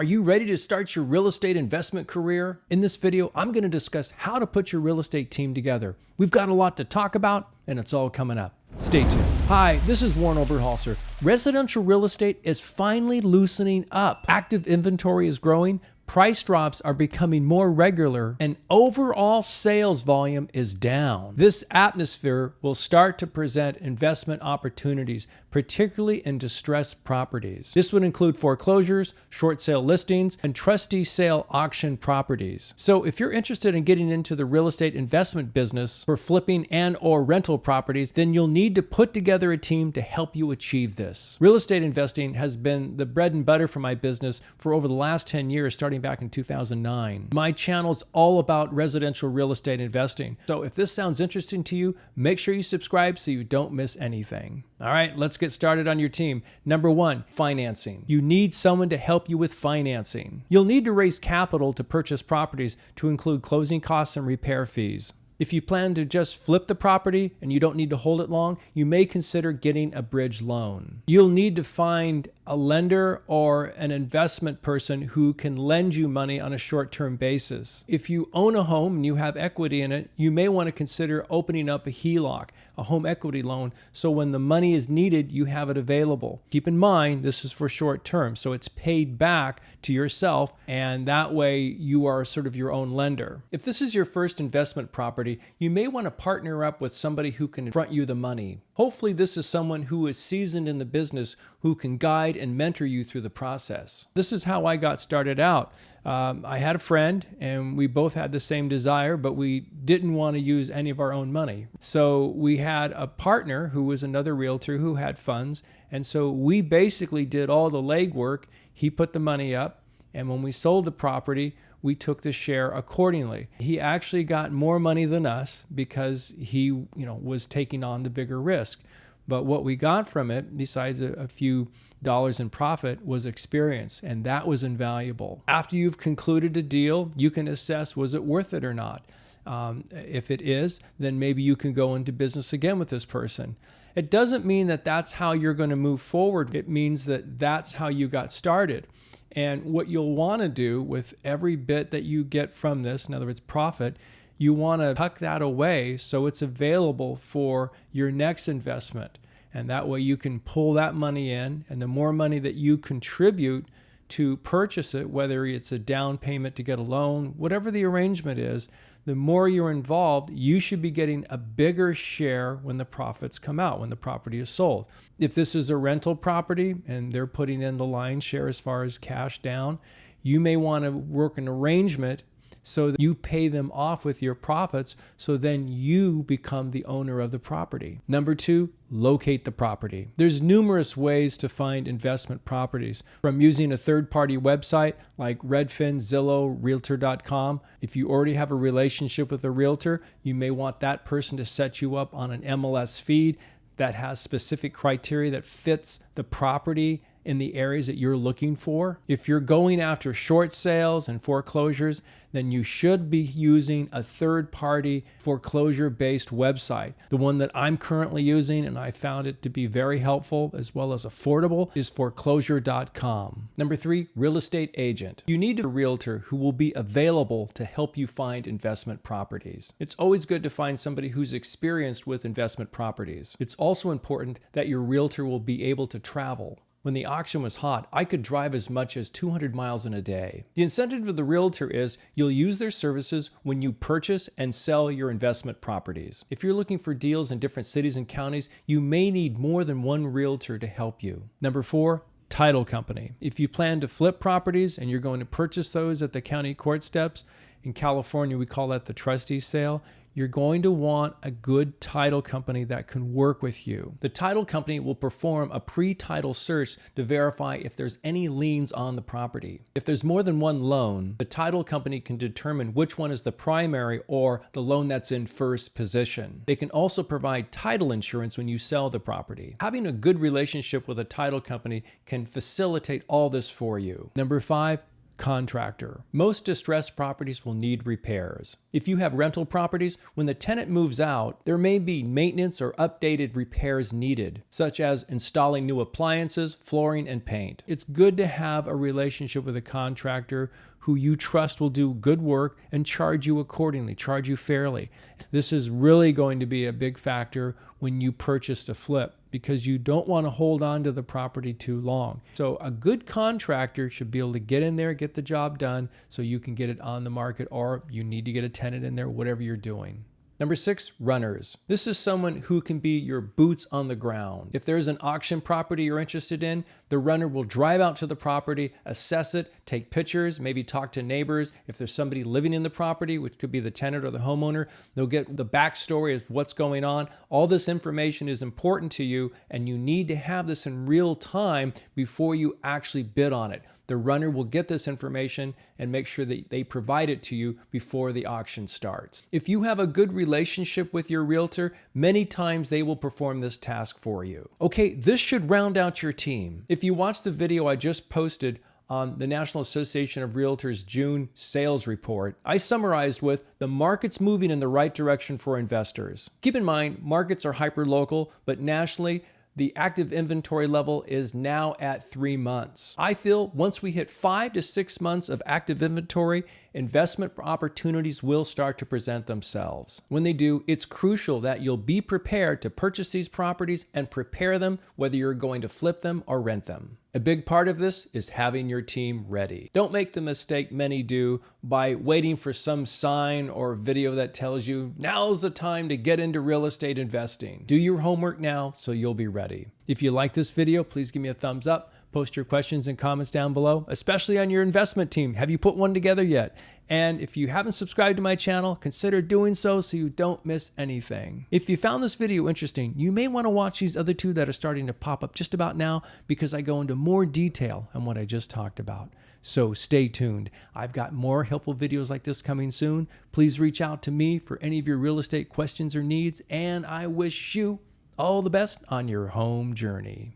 Are you ready to start your real estate investment career? In this video, I'm going to discuss how to put your real estate team together. We've got a lot to talk about, and it's all coming up. Stay tuned. Hi, this is Warren Oberholser. Residential real estate is finally loosening up. Active inventory is growing. Price drops are becoming more regular, and overall sales volume is down. This atmosphere will start to present investment opportunities, particularly in distressed properties. This would include foreclosures, short sale listings, and trustee sale auction properties. So if you're interested in getting into the real estate investment business for flipping and/or rental properties, then you'll need to put together a team to help you achieve this. Real estate investing has been the bread and butter for my business for over the last 10 years, starting back in 2009. My channel is all about residential real estate investing. So if this sounds interesting to you, make sure you subscribe so you don't miss anything. All right, let's get started on your team. Number one, financing. You need someone to help you with financing. You'll need to raise capital to purchase properties to include closing costs and repair fees. If you plan to just flip the property and you don't need to hold it long, you may consider getting a bridge loan. You'll need to find a lender or an investment person who can lend you money on a short-term basis. If you own a home and you have equity in it, you may want to consider opening up a HELOC, a home equity loan, so when the money is needed, you have it available. Keep in mind, this is for short term, so it's paid back to yourself, and that way you are sort of your own lender. If this is your first investment property, you may want to partner up with somebody who can front you the money. Hopefully this is someone who is seasoned in the business, who can guide and mentor you through the process. This is how I got started out. I had a friend and we both had the same desire, but we didn't want to use any of our own money. So we had a partner who was another realtor who had funds. And so we basically did all the legwork. He put the money up, and when we sold the property, we took the share accordingly. He actually got more money than us because he, was taking on the bigger risk. But what we got from it, besides a few dollars in profit, was experience, and that was invaluable. After you've concluded a deal, you can assess, was it worth it or not? If it is, then maybe you can go into business again with this person. It doesn't mean that that's how you're going to move forward. It means that that's how you got started. And what you'll want to do with every bit that you get from this, in other words, profit, you want to tuck that away so it's available for your next investment. And that way you can pull that money in, and the more money that you contribute to purchase it, whether it's a down payment to get a loan, whatever the arrangement is, the more you're involved, you should be getting a bigger share when the profits come out, when the property is sold. If this is a rental property and they're putting in the lion's share as far as cash down, you may want to work an arrangement so that you pay them off with your profits, so then you become the owner of the property. Number two, locate the property. There's numerous ways to find investment properties, from using a third-party website like Redfin, Zillow, Realtor.com. If you already have a relationship with a realtor, you may want that person to set you up on an MLS feed that has specific criteria that fits the property in the areas that you're looking for. If you're going after short sales and foreclosures, then you should be using a third-party foreclosure-based website. The one that I'm currently using, and I found it to be very helpful as well as affordable, is foreclosure.com. Number three, real estate agent. You need a realtor who will be available to help you find investment properties. It's always good to find somebody who's experienced with investment properties. It's also important that your realtor will be able to travel. When the auction was hot, I could drive as much as 200 miles in a day. The incentive of the realtor is you'll use their services when you purchase and sell your investment properties. If you're looking for deals in different cities and counties, you may need more than one realtor to help you. Number four, title company. If you plan to flip properties and you're going to purchase those at the county court steps, in California we call that the trustee sale, you're going to want a good title company that can work with you. The title company will perform a pre-title search to verify if there's any liens on the property. If there's more than one loan, the title company can determine which one is the primary or the loan that's in first position. They can also provide title insurance when you sell the property. Having a good relationship with a title company can facilitate all this for you. Number five, Contractor. Most distressed properties will need repairs. If you have rental properties, when the tenant moves out, there may be maintenance or updated repairs needed, such as installing new appliances, flooring, and paint. It's good to have a relationship with a contractor who you trust will do good work and charge you accordingly, charge you fairly. This is really going to be a big factor when you purchase a flip, because you don't want to hold on to the property too long. So a good contractor should be able to get in there, get the job done so you can get it on the market, or you need to get a tenant in there, whatever you're doing. Number 6, runners. This is someone who can be your boots on the ground. If there's an auction property you're interested in, the runner will drive out to the property, assess it, take pictures, maybe talk to neighbors. If there's somebody living in the property, which could be the tenant or the homeowner, they'll get the backstory of what's going on. All this information is important to you, and you need to have this in real time before you actually bid on it. The runner will get this information and make sure that they provide it to you before the auction starts. If you have a good relationship with your realtor, many times they will perform this task for you. Okay, this should round out your team. If you watch the video I just posted on the National Association of Realtors June sales report, I summarized with the market's moving in the right direction for investors. Keep in mind, markets are hyper-local, but nationally, the active inventory level is now at 3 months. I feel once we hit 5 to 6 months of active inventory, investment opportunities will start to present themselves. When they do, it's crucial that you'll be prepared to purchase these properties and prepare them whether you're going to flip them or rent them. A big part of this is having your team ready. Don't make the mistake many do by waiting for some sign or video that tells you now's the time to get into real estate investing. Do your homework now so you'll be ready. If you like this video, please give me a thumbs up. Post your questions and comments down below, especially on your investment team. Have you put one together yet? And if you haven't subscribed to my channel, consider doing so you don't miss anything. If you found this video interesting, you may want to watch these other 2 that are starting to pop up just about now, because I go into more detail on what I just talked about. So stay tuned. I've got more helpful videos like this coming soon. Please reach out to me for any of your real estate questions or needs, and I wish you all the best on your home journey.